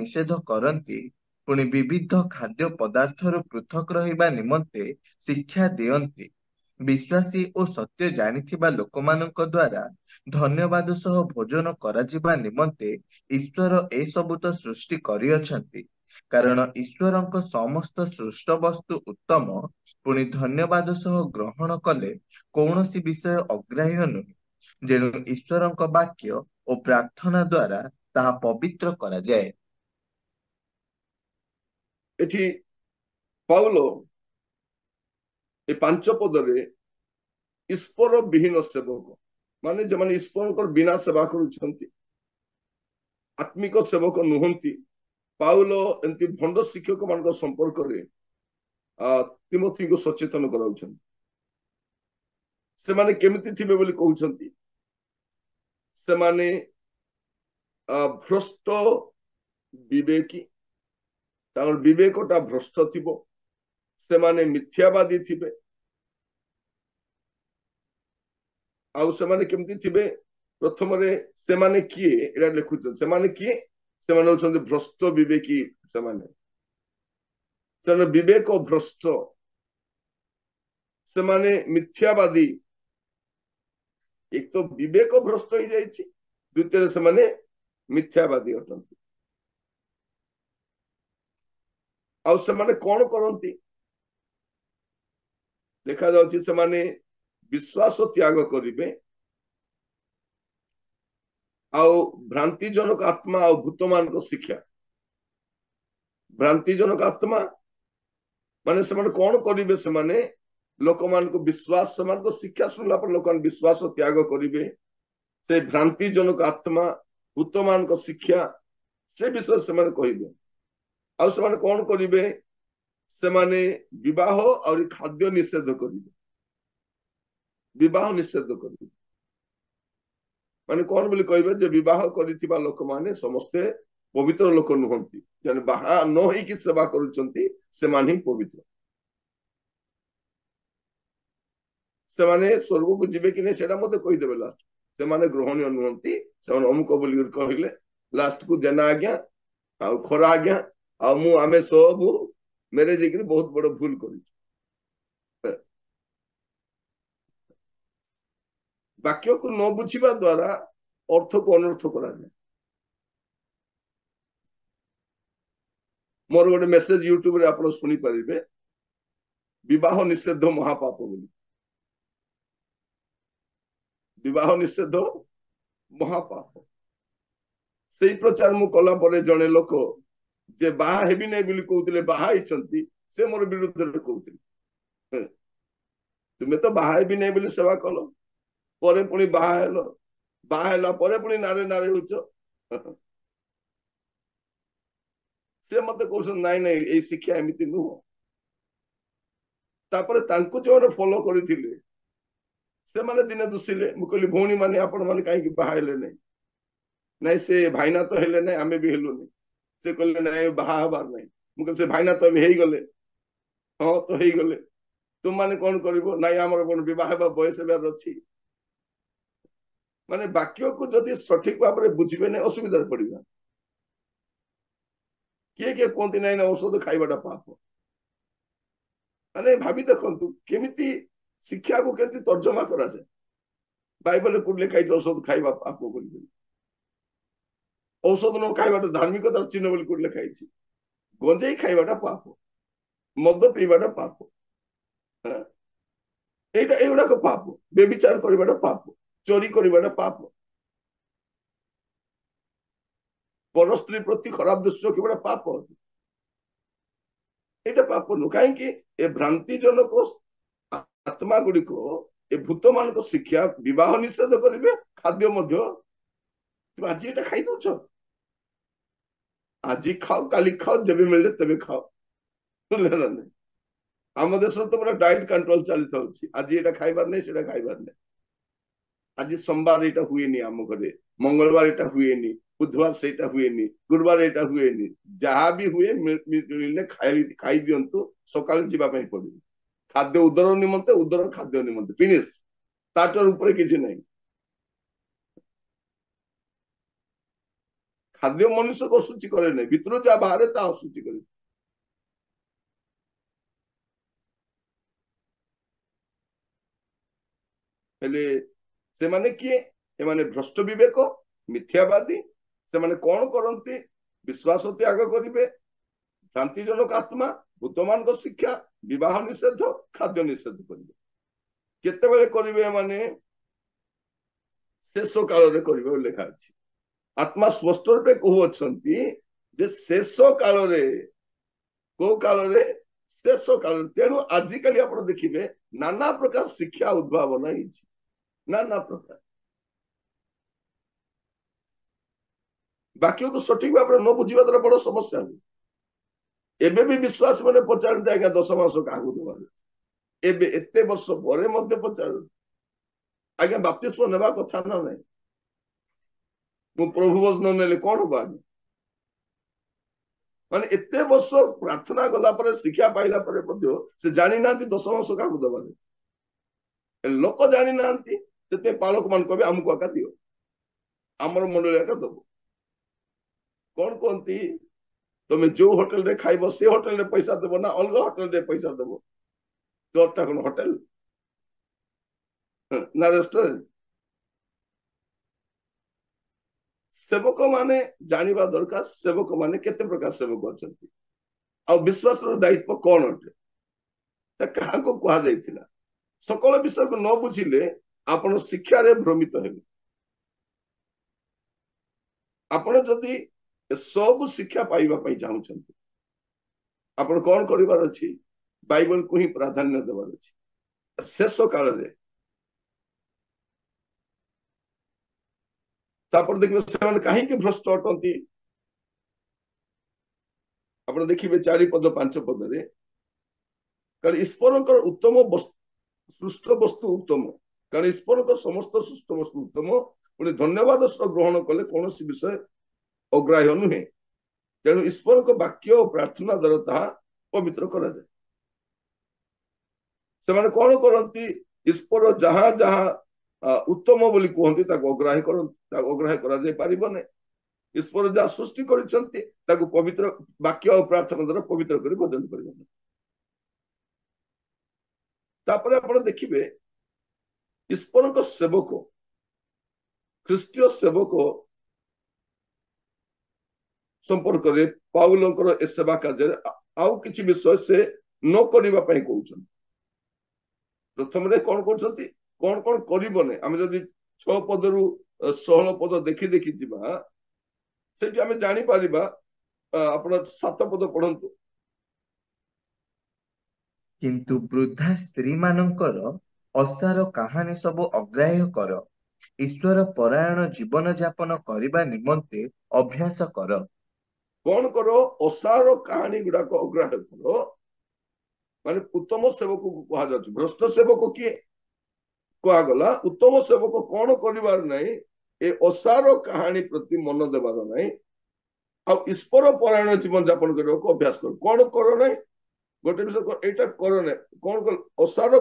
ନିଷେଧ କରନ୍ତି, ପୁଣି ବିବିଧ ଖାଦ୍ୟ ପଦାର୍ଥରୁ ପୃଥକ ରହିବା ନିମନ୍ତେ ଶିକ୍ଷା ଦିଅନ୍ତି। ବିଶ୍ୱାସୀ ଓ ସତ୍ୟ ଜାଣିଥିବା ଲୋକମାନଙ୍କ ଦ୍ୱାରା ଧନ୍ୟବାଦ ସହ ଭୋଜନ କରାଯିବା ନିମନ୍ତେ ଈଶ୍ୱର ଏସବୁ ତ ସୃଷ୍ଟି କରିଅଛନ୍ତି। କାରଣ ଈଶ୍ୱରଙ୍କ ସମସ୍ତ ସୃଷ୍ଟ ବସ୍ତୁ ଉତ୍ତମ, ପୁଣି ଧନ୍ୟବାଦ ସହ ଗ୍ରହଣ କଲେ କୌଣସି ବିଷୟ ଅଗ୍ରାହ୍ୟ ନୁହେଁ। ଯେଣୁ ଈଶ୍ୱରଙ୍କ ବାକ୍ୟ ଓ ପ୍ରାର୍ଥନା ଦ୍ୱାରା ତାହା ପବିତ୍ର କରାଯାଏ। ଏଠି ପାଉଲ ଏ 5 ପଦରେ ଈଶ୍ୱର ବିହୀନ ସେବକ ମାନେ ଯେମାନେ ଈଶ୍ୱରଙ୍କର ବିନା ସେବା କରୁଛନ୍ତି, ଆତ୍ମିକ ସେବକ ନୁହନ୍ତି, ପାଉଲ ଏମିତି ଭଣ୍ଡ ଶିକ୍ଷକ ମାନଙ୍କ ସମ୍ପର୍କରେ ତିମୋଥୀକୁ ସଚେତନ କରାଉଛନ୍ତି। ସେମାନେ କେମିତି ଥିବେ ବୋଲି କହୁଛନ୍ତି? ସେମାନେ ଭ୍ରଷ୍ଟ ବିବେକୀ, ତାଙ୍କର ବିବେକଟା ଭ୍ରଷ୍ଟ ଥିବ, ସେମାନେ ମିଥ୍ୟାବାଦୀ ଥିବେ। ଆଉ ସେମାନେ କେମିତି ଥିବେ? ପ୍ରଥମରେ ସେମାନେ କିଏ ଏଇଟା ଲେଖୁଛନ୍ତି। ସେମାନେ କିଏ? ସେମାନେ ହଉଛନ୍ତି ଭ୍ରଷ୍ଟ ବିବେକୀ। ସେମାନେ ବିବେକ ଭ୍ରଷ୍ଟ, ସେମାନେ ମିଥ୍ୟାବାଦୀ। ଏକ ତ ବିବେକ ଭ୍ରଷ୍ଟ ହେଇଯାଇଛି, ଦ୍ୱିତୀୟରେ ସେମାନେ ମିଥ୍ୟାବାଦୀ ଅଟନ୍ତି। ଆଉ ସେମାନେ କଣ କରନ୍ତି? ଦେଖାଯାଉଛି ସେମାନେ ବିଶ୍ୱାସ ତ୍ୟାଗ କରିବେ, ଆଉ ଭ୍ରାନ୍ତିଜନକ ଆତ୍ମା ଆଉ ଭୂତମାନଙ୍କ ଶିକ୍ଷା। ଭ୍ରାନ୍ତିଜନକ ଆତ୍ମା ମାନେ ସେମାନେ କଣ କରିବେ? ସେମାନେ ଲୋକମାନଙ୍କୁ ବିଶ୍ୱାସ, ସେମାନଙ୍କ ଶିକ୍ଷା ଶୁଣିଲା ପରେ ଲୋକମାନେ ବିଶ୍ୱାସ ତ୍ୟାଗ କରିବେ। ସେ ଭ୍ରାନ୍ତିଜନକ ଆତ୍ମା, ଭୂତମାନଙ୍କ ଶିକ୍ଷା, ସେ ବିଷୟରେ ସେମାନେ କହିବେ। ଆଉ ସେମାନେ କଣ କରିବେ? ସେମାନେ ବିବାହ ଆଉ ଖାଦ୍ୟ ନିଷେଧ କରିବେ। ବିବାହ ନିଷେଧ କରିବେ ମାନେ କଣ ବୋଲି କହିବେ? ଯେ ବିବାହ କରିଥିବା ଲୋକମାନେ ସମସ୍ତେ ପବିତ୍ର ଲୋକ ନୁହନ୍ତି। ଯେମାନେ ବାହା ନ ହେଇକି ସେବା କରୁଛନ୍ତି ସେମାନେ ହିଁ ପବିତ୍ର। ସେମାନେ ସ୍ୱର୍ଗକୁ ଯିବେ କି ନାହିଁ ସେଟା ମତେ କହିଦେବେ ଲାଷ୍ଟ। ସେମାନେ ଗ୍ରହଣୀୟ ନୁହନ୍ତି, ସେମାନେ ଅମୁକ ବୋଲି କହିଲେ ଲାଷ୍ଟକୁ ଜେନା ଆଜ୍ଞା ଆଉ ଖରା ଆଜ୍ଞା ଆଉ ମୁଁ ଆମେ ସବୁ ମ୍ୟାରେଜ ହେଇକିରି ବହୁତ ବଡ ଭୁଲ କରିଛୁ। ବାକ୍ୟକୁ ନ ବୁଝିବା ଦ୍ୱାରା ଅର୍ଥକୁ ଅନର୍ଥ କରାଯାଏ। ମୋର ଗୋଟେ ମେସେଜ ୟୁଟ୍ୟୁବରେ ଆପଣ ଶୁଣିପାରିବେ, ବିବାହ ନିଷେଧ ମହାପାପ ବୋଲି। ବିବାହ ନିଷେଧ ମହାପାପ। ସେଇ ପ୍ରଚାର ମୁଁ କଲା ପରେ ଜଣେ ଲୋକ ଯେ ବାହା ହେବି ନାହିଁ ବୋଲି କହୁଥିଲେ, ବାହା ହେଇଛନ୍ତି, ସେ ମୋର ବିରୁଦ୍ଧରେ କହୁଥିଲେ। ତୁମେ ତ ବାହା ହେବି ନାହିଁ ବୋଲି ସେବା କଲ, ପରେ ପୁଣି ବାହା ହେଲ, ବାହା ହେଲା ପରେ ପୁଣି ନାରେ ନାରେ ହଉଛ। ସେ ମତେ କହୁଛନ୍ତି ନାଇଁ ନାଇଁ ଏଇ ଶିକ୍ଷା ଏମିତି ନୁହଁ। ତାପରେ ତାଙ୍କୁ ଯୋଉମାନେ ଫଲୋ କରିଥିଲେ ସେମାନେ ଦିନେ ଦୁଷିଲେ। ମୁଁ କହିଲି ଭଉଣୀ ମାନେ ଆପଣ ମାନେ କାହିଁକି ବାହା ହେଲେ ନାହିଁ? ନାଇଁ ସେ ଭାଇନା ତ ହେଲେ ନାଇଁ, ଆମେ ବି ହେଲୁନି। ସେ କହିଲେ ନାଇଁ ବାହା ହବାର ନାହିଁ। ମୁଁ କହିଲି ସେ ଭାଇନା ତ ଏବେ ହେଇଗଲେ। ହଁ ତ ହେଇଗଲେ, ତୁମମାନେ କଣ କରିବ? ନାଇଁ ଆମର କଣ ବିବାହ ହେବା ବୟସ ହେବାର ଅଛି। ମାନେ ବାକ୍ୟକୁ ଯଦି ସଠିକ ଭାବରେ ବୁଝିବେ ନାହିଁ ଅସୁବିଧାରେ ପଡିବା। କିଏ କିଏ କୁହନ୍ତି ନାଇଁ ନା ଔଷଧ ଖାଇବାଟା ପାପ। ମାନେ ଭାବି ଦେଖନ୍ତୁ କେମିତି ଶିକ୍ଷାକୁ କେମିତି ତର୍ଜମା କରାଯାଏ। ବାଇବଲରେ କୋଉଠି ଲେଖା ହେଇଛି ଔଷଧ ଖାଇବା ପାପ ବୋଲି? ଔଷଧ ନ ଖାଇବାଟା ଧାର୍ମିକତାର ଚିହ୍ନ ବୋଲି କୋଉଠି ଲେଖା ହେଇଛି? ଗଞ୍ଜେଇ ଖାଇବାଟା ପାପ, ମଦ ପିଇବାଟା ପାପ, ଏଇଗୁଡାକ ପାପ। ବ୍ୟଭିଚାର କରିବାଟା ପାପ, ଚୋରି କରିବାଟା ପାପ, ପର ସ୍ତ୍ରୀ ପ୍ରତି ଖରାପ ଦୃଷ୍ଟି ରଖିବାଟା ପାପ। ଏଇଟା ପାପ ନୁହଁ। କାହିଁକି? ଏ ଭ୍ରାନ୍ତିଜନକ ଆତ୍ମା ଗୁଡିକ, ଏ ଭୂତ ମାନଙ୍କ ଶିକ୍ଷା ବିବାହ ନିଷେଧ କରିବେ, ଖାଦ୍ୟ ମଧ୍ୟ। ତୁମେ ଆଜି ଏଇଟା ଖାଇଦଉଛ, ଆଜି ଖାଅ କାଲି ଖାଅ, ଯେବେ ମିଳିଲେ ତେବେ ଖାଅ। ବୁଝିଲେ ନା ନାଇଁ? ଆମ ଦେଶରେ ତ ପୁରା ଡାଏଟ କଣ୍ଟ୍ରୋଲ ଚାଲିଥାଉଛି। ଆଜି ଏଇଟା ଖାଇବାର ନାହିଁ, ସେଇଟା ଖାଇବାର ନାହିଁ। ଆଜି ସୋମବାର ଏଇଟା ହୁଏନି ଆମ ଘରେ, ମଙ୍ଗଳବାର ଏଇଟା ହୁଏନି, ବୁଧବାର ସେଇଟା ହୁଏନି, ଗୁରୁବାର ଏଇଟା ହୁଏନି। ଯାହା ବି ହୁଏ ମିଳିଲେ ଖାଇ ଦିଅନ୍ତୁ, ସକାଳେ ଯିବା ପାଇଁ ପଡିବ। ଖାଦ୍ୟ ଉଦର ନିମନ୍ତେ, ଉଦର ଖାଦ୍ୟ ନିମନ୍ତେ, ଫିନିଶ। ତାଠାରୁ ଉପରେ କିଛି ନାହିଁ। ଖାଦ୍ୟ ମନୁଷ୍ୟକୁ ଅଶୁଚି କରେ ନାହିଁ, ଭିତରୁ ଯାହା ବାହାରେ ତାହା ଅଶୁଚି କରେ। ହେଲେ ସେମାନେ କିଏ? ଏମାନେ ଭ୍ରଷ୍ଟ ବିବେକ, ମିଥ୍ୟାବାଦୀ। ସେମାନେ କଣ କରନ୍ତି? ବିଶ୍ୱାସ ତ୍ୟାଗ କରିବେ, ଭ୍ରାନ୍ତିଜନକ ଆତ୍ମା, ଭୂତମାନଙ୍କ ଶିକ୍ଷା, ବିବାହ ନିଷେଧ, ଖାଦ୍ୟ ନିଷେଧ କରିବେ। କେତେବେଳେ କରିବେ ଏମାନେ? ଶେଷ କାଳରେ କରିବେ ବୋଲି ଲେଖା ଅଛି। ଆତ୍ମା ସ୍ପଷ୍ଟ ରୂପେ କହୁଅଛନ୍ତି ଯେ ଶେଷ କାଳରେ। କୋଉ କାଳରେ? ଶେଷ କାଳରେ। ତେଣୁ ଆଜିକାଲି ଆପଣ ଦେଖିବେ ନାନା ପ୍ରକାର ଶିକ୍ଷା ଉଦ୍ଭାବନ ହେଇଛି, ନାନା ପ୍ରକାର। ବାକ୍ୟକୁ ସଠିକ ଭାବରେ ନ ବୁଝିବା ଦ୍ୱାରା ବଡ ସମସ୍ୟା ହୁଏ। ଏବେ ବି ବିଶ୍ୱାସ ମାନେ ପଚାରନ୍ତି, ଆଜ୍ଞା 10 ମାସ କାହାକୁ ଦେବାର? ଏବେ ଏତେ ବର୍ଷ ପରେ ମଧ୍ୟ ପଚାରନ୍ତି, ଆଜ୍ଞା ବାପ୍ତିସ୍ମ ନେବା କଥା ନା ନାହିଁ? ମୁଁ ପ୍ରଭୁ ବଚନ ନେଲେ କଣ ହବ? ମାନେ ଏତେ ବର୍ଷ ପ୍ରାର୍ଥନା ଗଲା ପରେ, ଶିକ୍ଷା ପାଇଲା ପରେ ମଧ୍ୟ ସେ ଜାଣିନାହାନ୍ତି 10 ମାସ କାହାକୁ ଦେବାର। ଲୋକ ଜାଣିନାହାନ୍ତି, ସେଥିପାଇଁ ପାଳକ ମାନେ କହିବେ ଆମକୁ ଆକା ଦିଅ, ଆମର ମଣ୍ଡଳୀ ଆକା ଦବ। କଣ କୁହନ୍ତି? ତମେ ଯୋଉ ହୋଟେଲରେ ଖାଇବ ସେ ହୋଟେଲରେ ପଇସା ଦେବ ନା ଅଲଗା ହୋଟେଲରେ ପଇସା ଦେବ? ତୋରଟା କଣ ହୋଟେଲ ନା ରେଷ୍ଟୁରାଣ୍ଟ? ସେବକ ମାନେ ଜାଣିବା ଦରକାର, ସେବକ ମାନେ କେତେ ପ୍ରକାର ସେବକ ଅଛନ୍ତି, ଆଉ ବିଶ୍ୱାସର ଦାୟିତ୍ୱ କଣ ଅଟେ, କାହାକୁ କୁହାଯାଇଥିଲା। ସକଳ ବିଷୟକୁ ନ ବୁଝିଲେ ଆପଣ ଶିକ୍ଷାରେ ଭ୍ରମିତ ହେବେ। ଆପଣ ଯଦି ସବୁ ଶିକ୍ଷା ପାଇବା ପାଇଁ ଚାହୁଁଛନ୍ତି, ଆପଣ କଣ କରିବାର ଅଛି? ବାଇବଲକୁ ହିଁ ପ୍ରାଧାନ୍ୟ ଦେବାର ଅଛି। ଶେଷ କାଳରେ ତାପରେ ଦେଖିବେ ସେମାନେ କାହିଁକି ଭ୍ରଷ୍ଟ ଅଟନ୍ତି। ଆପଣ ଦେଖିବେ 4 ପଦ 5 ପଦରେ, କାରଣ ଈଶ୍ୱରଙ୍କର ଉତ୍ତମ ସୃଷ୍ଟ ବସ୍ତୁ ଉତ୍ତମ, କାରଣ ଈଶ୍ୱରଙ୍କ ସମସ୍ତ ସୃଷ୍ଟ ବସ୍ତୁ ଉତ୍ତମ, ପୁଣି ଧନ୍ୟବାଦ ସହ ଗ୍ରହଣ କଲେ କୌଣସି ବିଷୟ ଅଗ୍ରାହ୍ୟ ନୁହେଁ। ତେଣୁ ଈଶ୍ୱରଙ୍କ ବାକ୍ୟ ଓ ପ୍ରାର୍ଥନା ଦ୍ୱାରା ତାହା ପବିତ୍ର କରାଯାଏ। ସେମାନେ କଣ କରନ୍ତି? ଈଶ୍ୱର ଯାହା ଯାହା ଉତ୍ତମ ବୋଲି କୁହନ୍ତି ତାକୁ ଅଗ୍ରାହ୍ୟ କରନ୍ତି, ତାକୁ ଅଗ୍ରାହ୍ୟ କରାଯାଇ ପାରିବ ନାହିଁ। ଈଶ୍ୱର ଯାହା ସୃଷ୍ଟି କରିଛନ୍ତି ତାକୁ ପବିତ୍ର ବାକ୍ୟ ଆଉ ପ୍ରାର୍ଥନା ଦ୍ୱାରା ପବିତ୍ର କରି ଭଜନ କରିବ। ତାପରେ ଆପଣ ଦେଖିବେ ଈଶ୍ୱରଙ୍କ ସେବକ, ଖ୍ରୀଷ୍ଟୀୟ ସେବକ ସମ୍ପର୍କରେ ପାଉଲଙ୍କର ଏ ସେବା କାର୍ଯ୍ୟରେ ଆଉ କିଛି ବିଷୟ ସେ ନ କରିବା ପାଇଁ କହୁଛନ୍ତି। ପ୍ରଥମରେ କଣ କରୁଛନ୍ତି? କଣ କଣ କରିବନି? ଆମେ ଯଦି 6 ପଦରୁ 16 ପଦ ଦେଖି ଦେଖି ଯିବା, ସେଠି ଆମେ ଜାଣିପାରିବା। ଆପଣ 7 ପଦ ପଢନ୍ତୁ। କିନ୍ତୁ ବୃଦ୍ଧା ସ୍ତ୍ରୀ ମାନଙ୍କର ଅସାର କାହାଣୀ ସବୁ ଅଗ୍ରାହ୍ୟ କର, ଈଶ୍ୱର ପରାୟଣ ଜୀବନ ଯାପନ କରିବା ନିମନ୍ତେ ଅଭ୍ୟାସ କର। କଣ କର? ଅସାର କାହାଣୀ ଗୁଡାକ ଅଗ୍ରାହ୍ୟ କର। ମାନେ ଉତ୍ତମ ସେବକକୁ କୁହାଯାଉଛି। ଭ୍ରଷ୍ଟ ସେବକ କିଏ କୁହାଗଲା? ଉତ୍ତମ ସେବକ କଣ କରିବାର ନାହିଁ? ଏ ଅସାର କାହାଣୀ ପ୍ରତି ମନ ଦେବାର ନାହିଁ, ଆଉ ଈଶ୍ୱର ପରାୟଣ ଜୀବନ ଯାପନ କରିବାକୁ ଅଭ୍ୟାସ କର। କଣ କର ନାହିଁ? ଗୋଟେ ବିଷୟ ଏଇଟା କର ନାହିଁ। କଣ କର? ଅସାର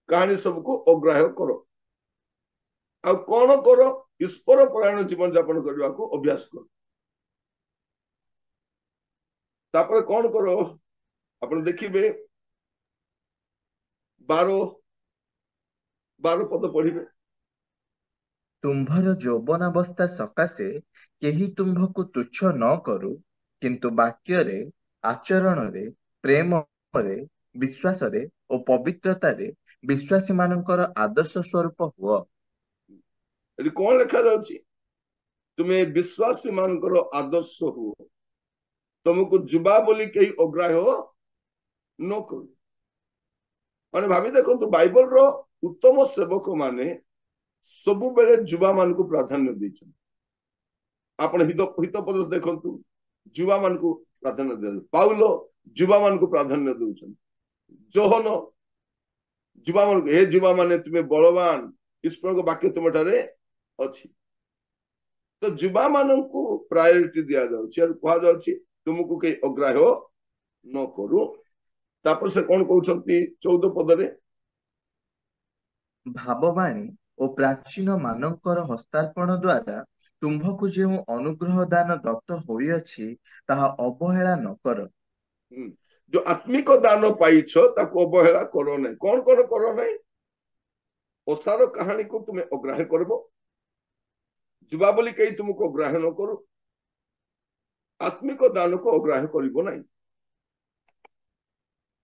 କାହାଣୀ ସବୁକୁ ଅଗ୍ରାହ୍ୟ କର। ଆଉ କଣ କର? ଈଶ୍ୱର ପରାୟଣ ଜୀବନ ଯାପନ କରିବାକୁ ଅଭ୍ୟାସ କର। ତାପରେ କଣ କର? ଆପଣ ଦେଖିବେ 12 ପଦ ପଢିବେ। ତୁମ୍ଭର ଯୌବନାବସ୍ଥା ସକାଶେ କେହି ତୁମ୍ଭକୁ ତୁଚ୍ଛ ନ କରୁ, କିନ୍ତୁ ବାକ୍ୟରେ, ଆଚରଣରେ, ପ୍ରେମରେ, ବିଶ୍ୱାସରେ ଓ ପବିତ୍ରତାରେ ବିଶ୍ୱାସୀ ମାନଙ୍କର ଆଦର୍ଶ ସ୍ୱରୂପ ହୁଅ। ଏଠି କଣ ଲେଖାଯାଉଛି? ତୁମେ ବିଶ୍ୱାସୀ ମାନଙ୍କର ଆଦର୍ଶ ହୁଅ, ତମକୁ ଯୁବା ବୋଲି କେହି ଅଗ୍ରାହ୍ୟ ନ କରୁ। ମାନେ ଭାବି ଦେଖନ୍ତୁ, ବାଇବଲର ଉତ୍ତମ ସେବକ ମାନେ ସବୁବେଳେ ଯୁବା ମାନଙ୍କୁ ପ୍ରାଧାନ୍ୟ ଦେଇଛନ୍ତି। ଆପଣ ହିତୋପଦେଶ ଦେଖନ୍ତୁ, ଯୁବା ମାନଙ୍କୁ ପ୍ରାଧାନ୍ୟ ଦିଅନ୍ତି। ପାଉଲ ଯୁବା ମାନଙ୍କୁ ପ୍ରାଧାନ୍ୟ ଦଉଛନ୍ତି। ଯୋହନ ଯୁବା ମାନଙ୍କୁ, ହେ ଯୁବା ମାନେ ତୁମେ ବଳବାନ, ଈଶ୍ୱରଙ୍କ ବାକ୍ୟ ତୁମଠାରେ ଅଛି। ତ ଯୁବା ମାନଙ୍କୁ ପ୍ରାୟୋରିଟି ଦିଆଯାଉଛି, କୁହାଯାଉଛି ତୁମକୁ କେହି ଅଗ୍ରାହ୍ୟ ନ କରୁ। ତାପରେ ସେ କଣ କହୁଛନ୍ତି 14 ପଦରେ? ଭାବବାଣୀ ଓ ପ୍ରାଚୀନ ମାନଙ୍କର ହସ୍ତାର୍ପଣ ଦ୍ୱାରା ତୁମ୍ଭକୁ ଯେଉଁ ଅନୁଗ୍ରହ ଦାନ ଦତ୍ତ ହୋଇଅଛି ତାହା ଅବହେଳା ନ କର। ଯୋଉ ଆତ୍ମିକ ଦାନ ପାଇଛ ତାକୁ ଅବହେଳା କର ନାହିଁ। କଣ କଣ କର ନାହିଁ? ଓସାର କାହାଣୀକୁ ତୁମେ ଅଗ୍ରାହ୍ୟ କରିବ, ଯୁବା ବୋଲି କେହି ତୁମକୁ ଅଗ୍ରାହ୍ୟ ନ କରୁ, ଆତ୍ମିକ ଦାନକୁ ଅଗ୍ରାହ୍ୟ କରିବ ନାହିଁ।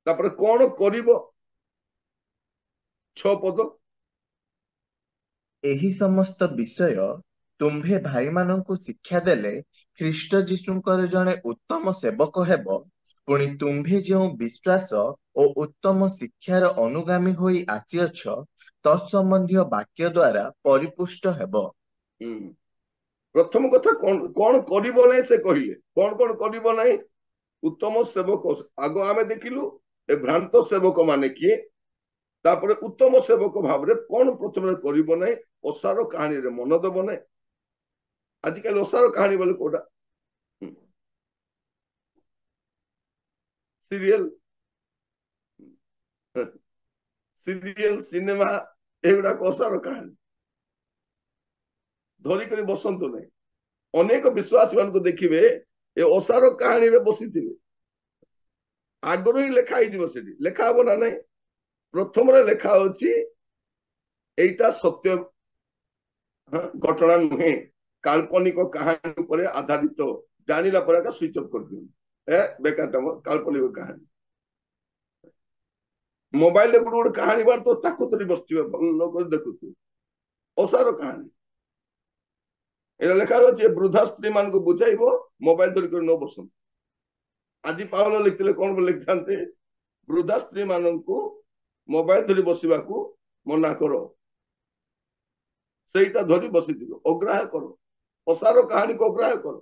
ତାପରେ କଣ କରିବ? 6 ପଦ। ଏହି ସମସ୍ତ ବିଷୟ ତୁମ୍ଭେ ଭାଇମାନଙ୍କୁ ଶିକ୍ଷା ଦେଲେ ଖ୍ରୀଷ୍ଟ ଯୀଶୁଙ୍କର ଜଣେ ଉତ୍ତମ ସେବକ ହେବ। ପୁଣି ତୁମ୍ଭେ ଯେଉଁ ବିଶ୍ୱାସ ଓ ଉତ୍ତମ ଶିକ୍ଷାର ଅନୁଗାମୀ ହୋଇ ଆସିଅଛ ତତ୍ସମ୍ବନ୍ଧୀୟ ବାକ୍ୟ ଦ୍ୱାରା ପରିପୁଷ୍ଟ ହେବ। ପ୍ରଥମ କଥା କଣ କରିବ ନାହିଁ ସେ କହିଲେ। କଣ କରିବ ନାହିଁ? ଉତ୍ତମ ସେବକ। ଆଗ ଆମେ ଦେଖିଲୁ ଏ ଭ୍ରାନ୍ତ ସେବକ ମାନେ କିଏ, ତାପରେ ଉତ୍ତମ ସେବକ ଭାବରେ କଣ ପ୍ରଥମେ କରିବ ନାହିଁ? ଓସାର କାହାଣୀରେ ମନ ଦେବ ନାହିଁ। ଆଜିକାଲି ଓସାର କାହାଣୀ ବୋଲେ କୋଉଟା? ସିରିଏଲ, ସିନେମା, ଏଗୁଡାକ ଓସାର କାହାଣୀ ଧରିକରି ବସନ୍ତୁ ନାହିଁ। ଅନେକ ବିଶ୍ୱାସୀ ମାନଙ୍କୁ ଦେଖିବେ ଏ ଓସାର କାହାଣୀରେ ବସିଥିବେ। ଆଗରୁ ହିଁ ଲେଖା ହେଇଯିବ, ସେଠି ଲେଖା ହବ ନା ନାହିଁ? ପ୍ରଥମରେ ଲେଖା ଅଛି ଏଇଟା ସତ୍ୟ ଘଟଣା ନୁହେଁ, କାଳ୍ପନିକ କାହାଣୀ ଉପରେ ଆଧାରିତ। ଜାଣିଲା ପରେ ଏକା ସୁଇଚ ଅଫ୍ କରିଦିଅନ୍ତୁ। ବେକାରଟା କାଳ୍ପନିକ କାହାଣୀ। ମୋବାଇଲରେ ଗୋଟେ ଗୋଟେ କାହାଣୀ ବାହାର ତାକୁ ଧରି ବସିଥିବେ, ଭଲ କରି ଦେଖୁଥିବେ। ଓସାର କାହାଣୀ ଏଇଟା ଲେଖା ଅଛି, ବୃଦ୍ଧା ସ୍ତ୍ରୀ ମାନଙ୍କୁ ବୁଝାଇବ ମୋବାଇଲ ଧରିକରି ନ ବସନ୍ତୁ। ଆଜି ପାଉଲ ଲେଖିଥିଲେ କଣ ଲେଖିଥାନ୍ତେ? ବୃଦ୍ଧା ସ୍ତ୍ରୀ ମାନଙ୍କୁ ମୋବାଇଲ ଧରି ବସିବାକୁ ମନା କର, ସେଇଟା ଧରି ବସିଥିବ, ଅଗ୍ରାହ୍ୟ କର। ଓସାର କାହାଣୀକୁ ଅଗ୍ରାହ୍ୟ କର,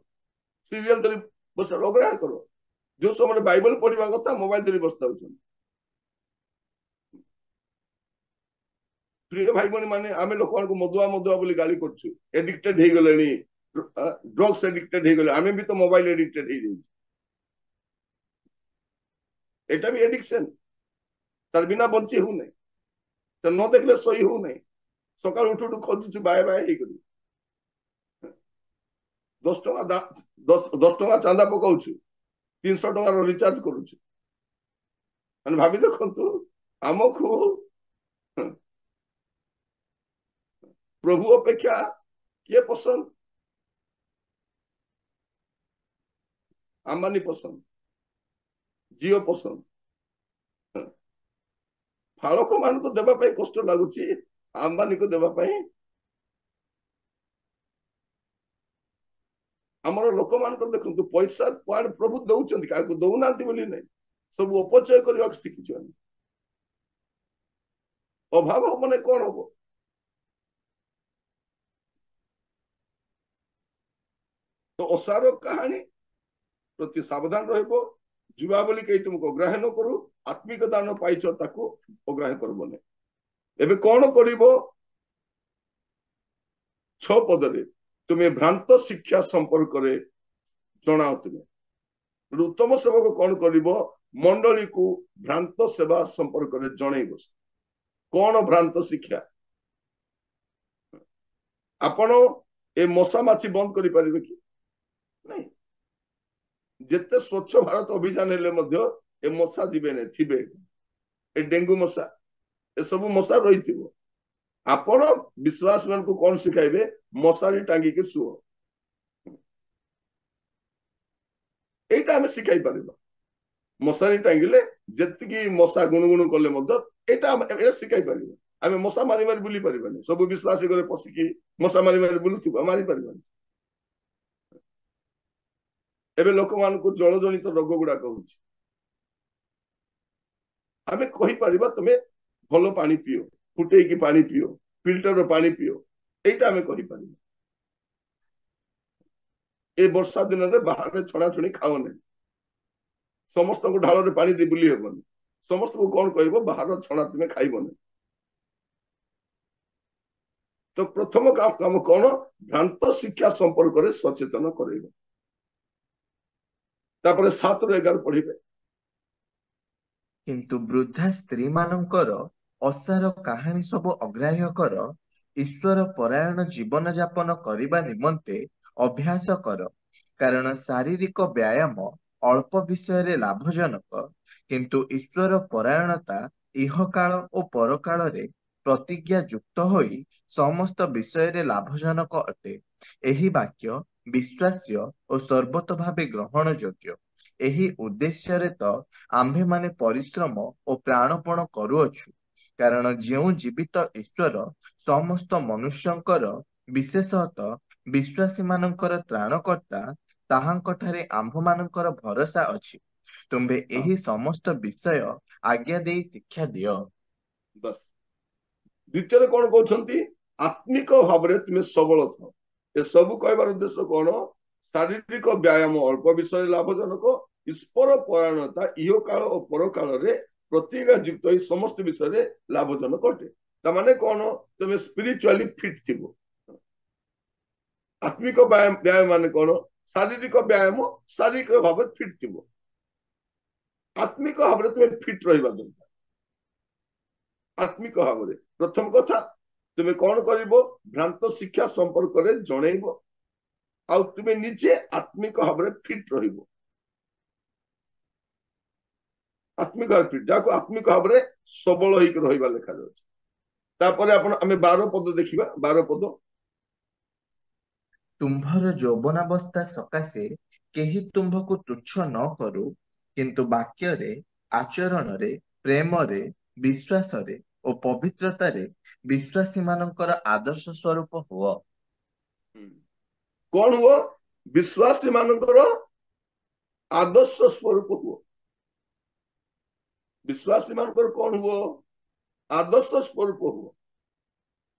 ସିରିଏଲ ଧରି ବସ ଅଗ୍ରାହ୍ୟ କର। ଯୋଉ ସମୟରେ ବାଇବଲ ପଢିବା କଥା ମୋବାଇଲ ଧରି ବସିଥାଉଛନ୍ତି। ପ୍ରିୟ ଭାଇ ଭଉଣୀ ମାନେ, ଆମେ ଲୋକମାନଙ୍କୁ ମଦୁଆ ବୋଲି ଗାଳି କରୁଛୁ, ଏଡିକ୍ଟେଡ ହେଇଗଲେଣି, ଡ୍ରଗ୍ସ ଏଡିକ୍ଟେଡ ହେଇଗଲେ। ଆମେ ବି ତ ମୋବାଇଲ ଏଡିକ୍ଟେଡ ହେଇଯାଉଛୁ। ଏଟା ବି ଏଡିକ୍ସନ। ତାର ବିନା ବଞ୍ଚି ହଉନାହିଁ, ନ ଦେଖିଲେ ଶୋଇ ହଉନାହିଁ। ସକାଳୁ ଉଠୁ ଉଠୁ ଖୋଜୁଛୁ ବାଏ ବାଏ ହେଇକରି। 10 ଟଙ୍କା ଚାନ୍ଦା ପକାଉଛୁ, 300 ଟଙ୍କାର ରିଚାର୍ଜ କରୁଛୁ। ମାନେ ଭାବି ଦେଖନ୍ତୁ, ଆମକୁ ପ୍ରଭୁ ଅପେକ୍ଷା କିଏ ପସନ୍ଦ? ଆମ୍ବାନୀ ପସନ୍ଦ, ଜିଓ ପସନ୍ଦ। ଫାଳକ ମାନଙ୍କୁ ଦେବା ପାଇଁ କଷ୍ଟ ଲାଗୁଛି, ଆମ୍ବାନୀକୁ ଦେବା ପାଇଁ। ଆମର ଲୋକମାନଙ୍କର ଦେଖନ୍ତୁ ପଇସା କୁଆଡେ ପ୍ରଭୁ ଦଉଛନ୍ତି, କାହାକୁ ଦଉନାହାନ୍ତି ବୋଲି ନାହିଁ, ସବୁ ଅପଚୟ କରିବାକୁ ଶିଖିଛନ୍ତି। ଅଭାବ ହବ ମାନେ କଣ ହବ? ତ ଓସାର କାହାଣୀ ପ୍ରତି ସାବଧାନ ରହିବ। ଯୁବା ବୋଲି କେହି ତୁମକୁ ଅଗ୍ରାହ୍ୟ ନ କରୁ, ଆତ୍ମିକ ଦାନ ପାଇଛ ତାକୁ ଅଗ୍ରାହ୍ୟ କରିବନି। ଏବେ କଣ କରିବ? 6 ପଦରେ ତୁମେ ଭ୍ରାନ୍ତ ଶିକ୍ଷା ସମ୍ପର୍କରେ ଜଣାଅ। ତୁମେ ଉତ୍ତମ ସେବକ କଣ କରିବ? ମଣ୍ଡଳୀକୁ ଭ୍ରାନ୍ତ ସେବା ସମ୍ପର୍କରେ ଜଣେଇବ। କଣ ଭ୍ରାନ୍ତ ଶିକ୍ଷା? ଆପଣ ଏ ମଶା ମାଛି ବନ୍ଦ କରିପାରିବେ କି? ନାଇଁ। ଯେତେ ସ୍ୱଚ୍ଛ ଭାରତ ଅଭିଯାନ ହେଲେ ମଧ୍ୟ ଏ ମଶା ଯିବେନି, ଥିବେ। ଏ ଡେଙ୍ଗୁ ମଶା, ଏସବୁ ମଶା ରହିଥିବ। ଆପଣ ବିଶ୍ୱାସ ମାନଙ୍କୁ କଣ ଶିଖାଇବେ? ମଶାରୀ ଟାଙ୍ଗିକି ଶୁଅ। এইটা ଆମେ ଶିଖାଇ ପାରିବା। ମଶାରୀ ଟାଙ୍ଗିଲେ ଯେତିକି ମଶା ଗୁଣୁଗୁଣୁ କଲେ ମଧ୍ୟ ଏଇଟା ଶିଖାଇ ପାରିବା। ଆମେ ମଶା ମାରି ମାରି ବୁଲି ପାରିବାନି। ସବୁ ବିଶ୍ୱାସୀ ଘରେ ପଶିକି ମଶା ମାରି ମାରି ବୁଲୁଥିବ, ମାରି ପାରିବାନି। ଏବେ ଲୋକମାନଙ୍କୁ ଜଳ ଜନିତ ରୋଗ ଗୁଡାକ ହଉଛି। ଆମେ କହିପାରିବା ତମେ ଭଲ ପାଣି ପିଅ, ଫୁଟେଇକି ପାଣି ପିଅ, ଫିଲ୍ଟର ପାଣି ପିଅ, এইটা ଆମେ କହିପାରିବା। ଏ ବର୍ଷା ଦିନରେ ବାହାରେ ଛଣାଛଣି ଖାଅନି। ସମସ୍ତଙ୍କୁ ଢାଳରେ ପାଣି ଦେଇ ବୁଲି ହେବନି। ସମସ୍ତଙ୍କୁ କଣ କହିବ? ବାହାର ଛଣା ତୁମେ ଖାଇବନି। ତ ପ୍ରଥମ କାମ କଣ? ଭ୍ରାନ୍ତ ଶିକ୍ଷା ସମ୍ପର୍କରେ ସଚେତନ କରେଇବ। ତାପରେ 7 ରୁ 11 ପଢିବେ। କିନ୍ତୁ ବୃଦ୍ଧା ସ୍ତ୍ରୀ ମାନଙ୍କର ଅସାର କାହାଣୀ ସବୁ ଅଗ୍ରାହ୍ୟ କର, ଈଶ୍ୱର ପରାୟଣ ଜୀବନ ଯାପନ କରିବା ନିମନ୍ତେ ଅଭ୍ୟାସ କର, କାରଣ ଶାରୀରିକ ବ୍ୟାୟାମ ଅଳ୍ପ ବିଷୟରେ ଲାଭଜନକ, କିନ୍ତୁ ଈଶ୍ୱର ପରାୟଣତା ଇହକାଳ ଓ ପରକାଳରେ ପ୍ରତିଜ୍ଞା ଯୁକ୍ତ ହୋଇ ସମସ୍ତ ବିଷୟରେ ଲାଭଜନକ ଅଟେ। ଏହି ବାକ୍ୟ ବିଶ୍ୱାସ୍ୟ ଓ ସର୍ବତ ଭାବେ ଗ୍ରହଣ ଯୋଗ୍ୟ। ଏହି ଉଦ୍ଦେଶ୍ୟରେ ତ ଆମ୍ଭେମାନେ ପରିଶ୍ରମ ଓ ପ୍ରାଣପଣ କରୁଅଛୁ, କାରଣ ଯେଉଁ ଜୀବିତ ଈଶ୍ୱର ସମସ୍ତ ମନୁଷ୍ୟଙ୍କର, ବିଶେଷତଃ ବିଶ୍ୱାସୀମାନଙ୍କର ତ୍ରାଣକର୍ତ୍ତା, ତାହାଙ୍କଠାରେ ଆମ୍ଭମାନଙ୍କର ଭରସା ଅଛି। ତୁମ୍ଭେ ହଁ ଏହି ସମସ୍ତ ବିଷୟ ଆଜ୍ଞା ଦେଇ ଶିକ୍ଷା ଦିଅ। ବାସ୍। ଦ୍ୱିତୀୟରେ କଣ କହୁଛନ୍ତି? ଆତ୍ମିକ ଭାବରେ ତୁମେ ସବଳ ଥାଅ। ଏସବୁ କହିବାର ଉଦ୍ଦେଶ୍ୟ କଣ? ଶାରୀରିକ ବ୍ୟାୟାମ ଅଳ୍ପ ବିଷୟରେ ଲାଭଜନକ, ଈଶ୍ୱର ପରାୟଣତା ଇହ କାଳ ଓ ପରକାଳରେ ପ୍ରତିଜ୍ଞା ଯୁକ୍ତ ଏହି ସମସ୍ତ ବିଷୟରେ ଲାଭଜନକ ଅଟେ। ତାମାନେ କଣ? ତୁମେ ସ୍ପିରିଚୁଆଲି ଫିଟ୍ ଥିବ। ଆତ୍ମିକ ବ୍ୟାୟାମ ମାନେ କଣ? ଶାରୀରିକ ବ୍ୟାୟାମ, ଶାରୀରିକ ଭାବରେ ଫିଟ୍ ଥିବ। ଆତ୍ମିକ ଭାବରେ ତୁମେ ଫିଟ୍ ରହିବା ଦରକାର। ଆତ୍ମିକ ଭାବରେ ପ୍ରଥମ କଥା, ତୁମେ କଣ କରିବ? ଭ୍ରାନ୍ତ ଶିକ୍ଷା ସମ୍ପର୍କରେ ଜଣେଇବ, ଆଉ ତୁମେ ନିଜେ ଆତ୍ମିକ ଭାବରେ ଫିଟ୍ ରହିବ। ଆତ୍ମିକ ଭାବରେ ଫିଟ୍, ଯାହାକୁ ଆତ୍ମିକ ଭାବରେ ସବଳ ହେଇକି ରହିବା ଲେଖାଯାଉଛି। ତାପରେ ଆମେ 12 ପଦ ଦେଖିବା। 12 ପଦ, ତୁମ୍ଭର ଯୌବନାବସ୍ଥା ସକାଶେ କେହି ତୁମ୍ଭକୁ ତୁଚ୍ଛ ନ କରୁ, କିନ୍ତୁ ବାକ୍ୟରେ, ଆଚରଣରେ, ପ୍ରେମରେ, ବିଶ୍ୱାସରେ ଓ ପବିତ୍ରତାରେ ବିଶ୍ୱାସୀମାନଙ୍କର ଆଦର୍ଶ ସ୍ୱରୂପ ହୁଅ। କଣ ହୁଅ? ବିଶ୍ୱାସୀ ମାନଙ୍କର ଆଦର୍ଶ ସ୍ୱରୂପ ହୁଅ। ବିଶ୍ୱାସୀ ମାନଙ୍କର କଣ ହୁଅ? ଆଦର୍ଶ ସ୍ୱରୂପ ହୁଅ।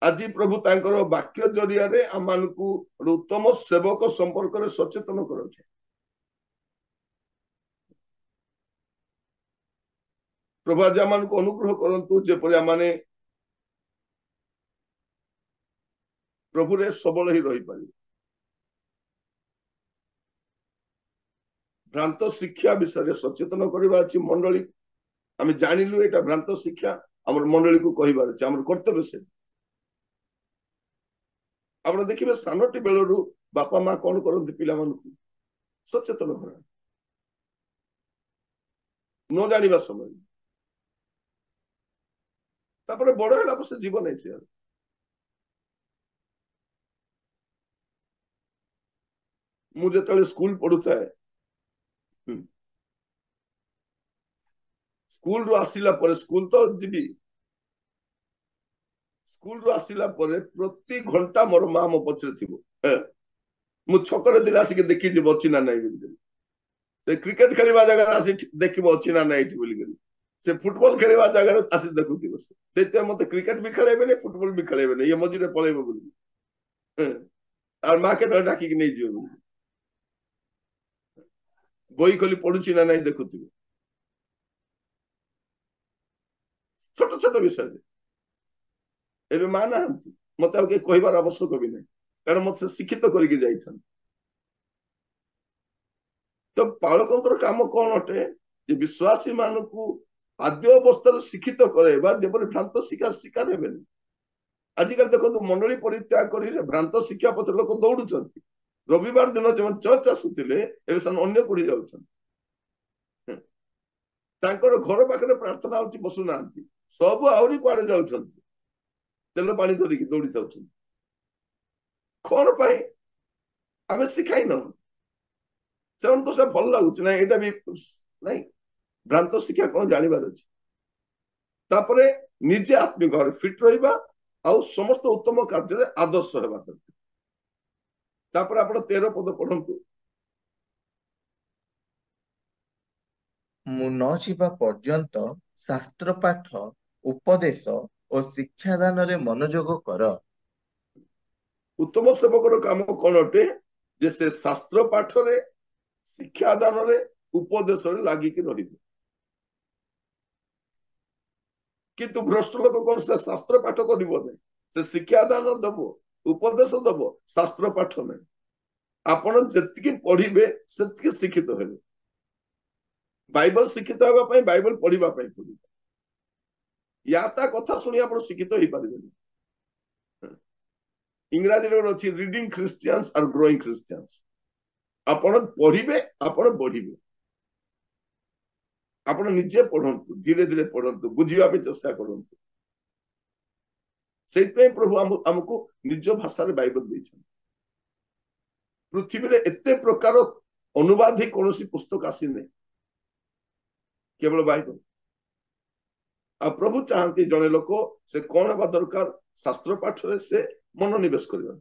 ଆଜି ପ୍ରଭୁ ତାଙ୍କର ବାକ୍ୟ ଜରିଆରେ ଆମମାନଙ୍କୁ ଉତ୍ତମ ସେବକ ସମ୍ପର୍କରେ ସଚେତନ କରାଉଛି। ପ୍ରଭୁ ଆଜି ଆମମାନଙ୍କୁ ଅନୁଗ୍ରହ କରନ୍ତୁ, ଯେପରି ଆମମାନେ ପ୍ରଭୁରେ ସବଳ ହିଁ ରହିପାରିବେ। ଭ୍ରାନ୍ତ ଶିକ୍ଷା ବିଷୟରେ ସଚେତନ କରିବା ଅଛି ମଣ୍ଡଳୀ। ଆମେ ଜାଣିଲୁ ଏଇଟା ଭ୍ରାନ୍ତ ଶିକ୍ଷା, ଆମର ମଣ୍ଡଳୀକୁ କହିବାର ଅଛି, ଆମର କର୍ତ୍ତବ୍ୟ ସେ। ଆପଣ ଦେଖିବେ ସାନଟି ବେଳରୁ ବାପା ମା କଣ କରନ୍ତି? ପିଲାମାନଙ୍କୁ ସଚେତନ କରାନ୍ତି, ନ ଜାଣିବା ସମୟ। ତାପରେ ବଡ ହେଲା ପରେ ସେ ଯିବ ନାହିଁ। ସେ ମୁଁ ଯେତେବେଳେ ସ୍କୁଲ ପଢୁଥାଏ, ସ୍କୁଲରୁ ଆସିଲା ପରେ, ସ୍କୁଲ ତ ଯିବି, ସ୍କୁଲରୁ ଆସିଲା ପରେ ପ୍ରତି ଘଣ୍ଟା ମୋର ମା ମୋ ପଛରେ ଥିବ। ମୁଁ ଛକରେ ଥିଲେ ଆସିକି ଦେଖିଯିବ ଅଛି ନା ନାହିଁ ବୋଲି। ସେ କ୍ରିକେଟ ଖେଳିବା ଜାଗାରେ ଆସି ଦେଖିବ ଅଛି ନା ନାହିଁ ଏଠି ବୋଲିକରି। ସେ ଫୁଟବଲ ଖେଳିବା ଜାଗାରେ ଆସି ଦେଖୁଥିବ। ସେଇଥିପାଇଁ ମତେ କ୍ରିକେଟ ବି ଖେଳେଇବେନି, ଫୁଟବଲ ବି ଖେଳେଇବେନି, ଇଏ ମଝିରେ ପଳେଇବ ବୋଲି। ଆଉ ମା କେତେବେଳେ ଡାକିକି ନେଇଯିବ ବୋଲି। ବହି ଖୋଲି ପଢୁଛି ନା ନାହିଁ ଦେଖୁଥିବ। ଛୋଟ ଛୋଟ ବିଷୟରେ ଏବେ ମା ନାହାନ୍ତି, ମତେ ଆଉ କେହି କହିବାର ଆବଶ୍ୟକ ବି ନାହିଁ, କାରଣ ମତେ ଶିକ୍ଷିତ କରିକି ଯାଇଛନ୍ତି। ତ ପାଳକଙ୍କର କାମ କଣ ଅଟେ? ଯେ ବିଶ୍ୱାସୀ ମାନଙ୍କୁ ଆଦ୍ୟ ଅବସ୍ଥାରୁ ଶିକ୍ଷିତ କରାଇବା, ଯେପରି ଭ୍ରାନ୍ତ ଶିକାର ହେବେନି। ଆଜିକାଲି ଦେଖନ୍ତୁ ମଣ୍ଡଳୀ ପରିତ୍ୟାଗ କରି ଭ୍ରାନ୍ତ ଶିକ୍ଷା ପଛରେ ଲୋକ ଦୌଡୁଛନ୍ତି। ରବିବାର ଦିନ ସେମାନେ ଚର୍ଚ୍ଚ ଆସୁଥିଲେ, ଏବେ ସେମାନେ ଅନ୍ୟ କୋଉଠି ଯାଉଛନ୍ତି। ତାଙ୍କର ଘର ପାଖରେ ପ୍ରାର୍ଥନା ହଉଛି, ବସୁନାହାନ୍ତି, ସବୁ ଆହୁରି କୁଆଡେ ଯାଉଛନ୍ତି, ତେଲ ପାଣି ଧରିକି ଦୌଡି ଯାଉଛନ୍ତି। କଣ ପାଇଁ? ଆମେ ଶିଖାଇନ। ସେମାନଙ୍କୁ ସେ ଭଲ ଲାଗୁଛି ନାଇଁ, ଏଇଟା ବି ନାଇଁ, ଭ୍ରାନ୍ତ ଶିକ୍ଷା କଣ ଜାଣିବାର ଅଛି। ତାପରେ ନିଜେ ଆତ୍ମିକ ଭାବରେ ଫିଟ୍ ରହିବା, ଆଉ ସମସ୍ତ ଉତ୍ତମ କାର୍ଯ୍ୟରେ ଆଦର୍ଶ ହେବା ଦରକାର। ତାପରେ ଆପଣ 13 ପଦ ପଢନ୍ତୁ। ମୁଁ ନ ଯିବା ପର୍ଯ୍ୟନ୍ତ ଶାସ୍ତ୍ର ପାଠ, ଉପଦେଶ ଓ ଶିକ୍ଷାଦାନରେ ମନୋଯୋଗ କର। ଉତ୍ତମ ସେବକର କାମ କଣ ଅଟେ? ଯେ ସେ ଶାସ୍ତ୍ର ପାଠରେ, ଶିକ୍ଷାଦାନରେ, ଉପଦେଶରେ ଲାଗିକି ରହିବ। କିନ୍ତୁ ଭ୍ରଷ୍ଟ ଲୋକ କଣ? ସେ ଶାସ୍ତ୍ର ପାଠ କରିବ ନାହିଁ, ସେ ଶିକ୍ଷାଦାନ ଦବ, ଉପଦେଶ ଦବ, ଶାସ୍ତ୍ର ପାଠ ନାହିଁ। ଆପଣ ଯେତିକି ପଢିବେ ସେତିକି ଶିକ୍ଷିତ ହେବେ। ବାଇବଲ ଶିକ୍ଷିତ ହେବା ପାଇଁ ବାଇବଲ ପଢିବା ପାଇଁ ପଡିବ। ୟା ତା କଥା ଶୁଣି ଆପଣ ଶିକ୍ଷିତ ହେଇପାରିବେନି। ଇଂରାଜୀରେ ଗୋଟେ ଅଛି ରିଡିଂ ଖ୍ରୀଷ୍ଟିଆନ୍ସ ଆଉ ଗ୍ରୋଇଂ ଖ୍ରୀଷ୍ଟିଆନ୍ସ। ଆପଣ ପଢିବେ, ଆପଣ ବଢିବେ। ଆପଣ ନିଜେ ପଢନ୍ତୁ, ଧୀରେ ଧୀରେ ପଢନ୍ତୁ, ବୁଝିବା ପାଇଁ ଚେଷ୍ଟା କରନ୍ତୁ। ସେଇଥିପାଇଁ ପ୍ରଭୁ ଆମକୁ ନିଜ ଭାଷାରେ ବାଇବଲ ଦେଇଛନ୍ତି। ପୃଥିବୀରେ ଏତେ ପ୍ରକାର ଅନୁବାଦ ହେଇ କୌଣସି ପୁସ୍ତକ ଆସିନି, କେବଳ ବାଇବଲ। ଆଉ ପ୍ରଭୁ ଚାହାନ୍ତି ଜଣେ ଲୋକ ସେ କଣ ହେବା ଦରକାର, ଶାସ୍ତ୍ର ପାଠରେ ସେ ମନୋନିବେଶ କରିବା।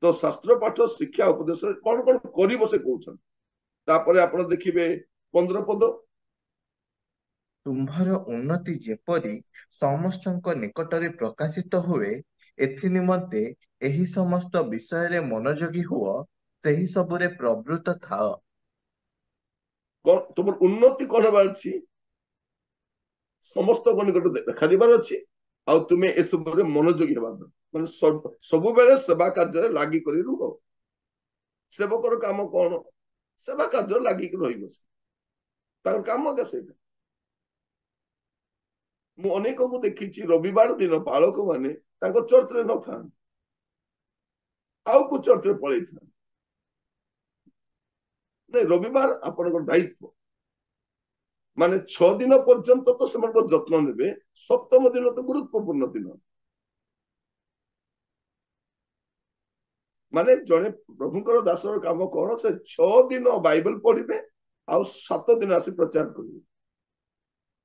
ତ ଶାସ୍ତ୍ର ପାଠ ଶିକ୍ଷା ଉପଦେଶରେ କଣ କଣ କରିବ ସେ କହୁଛନ୍ତି। ତାପରେ ଆପଣ ଦେଖିବେ 15 ପଦ, ତୁମ୍ଭର ଉନ୍ନତି ଯେପରି ସମସ୍ତଙ୍କ ନିକଟରେ ପ୍ରକାଶିତ ହୁଏ, ଏଥି ନିମନ୍ତେ ଏହି ସମସ୍ତ ବିଷୟରେ ମନୋଯୋଗୀ ହୁଅ, ସେହି ସବୁରେ ପ୍ରବୃତ୍ତ ଥାଅ। ତୁମର ଉନ୍ନତି କଣ ହେବାର ଅଛି, ସମସ୍ତଙ୍କ ନିକଟରେ ଦେଖାଯିବାର ଅଛି, ଆଉ ତୁମେ ଏସବୁରେ ମନୋଯୋଗୀ ହେବା ଦରକାର। ମାନେ ସବୁବେଳେ ସେବା କାର୍ଯ୍ୟରେ ଲାଗି କରି ରୁହ। ସେବକର କାମ କଣ, ସେବା କାର୍ଯ୍ୟରେ ଲାଗିକି ରହିବ। ତାଙ୍କର କାମ କା ସେଇଟା। ମୁଁ ଅନେକଙ୍କୁ ଦେଖିଛି ରବିବାର ଦିନ ବାଳକ ମାନେ ତାଙ୍କ ଚର୍ଚ୍ଚରେ ନଥାନ୍ତି, ଆଉ କୋଉ ଚର୍ଚ୍ଚରେ ପଳେଇଥାନ୍ତି। ନାଇଁ, ରବିବାର ଆପଣଙ୍କର ଦାୟିତ୍ୱ। ମାନେ 6 ଦିନ ପର୍ଯ୍ୟନ୍ତ ତ ସେମାନଙ୍କର ଯତ୍ନ ନେବେ, ସପ୍ତମ ଦିନ ତ ଗୁରୁତ୍ୱପୂର୍ଣ୍ଣ ଦିନ। ମାନେ ଜଣେ ପ୍ରଭୁଙ୍କର ଦାସର କାମ କଣ, ସେ 6 ଦିନ ବାଇବଲ ପଢିବେ ଆଉ 7 ଦିନ ଆସି ପ୍ରଚାର କରିବେ।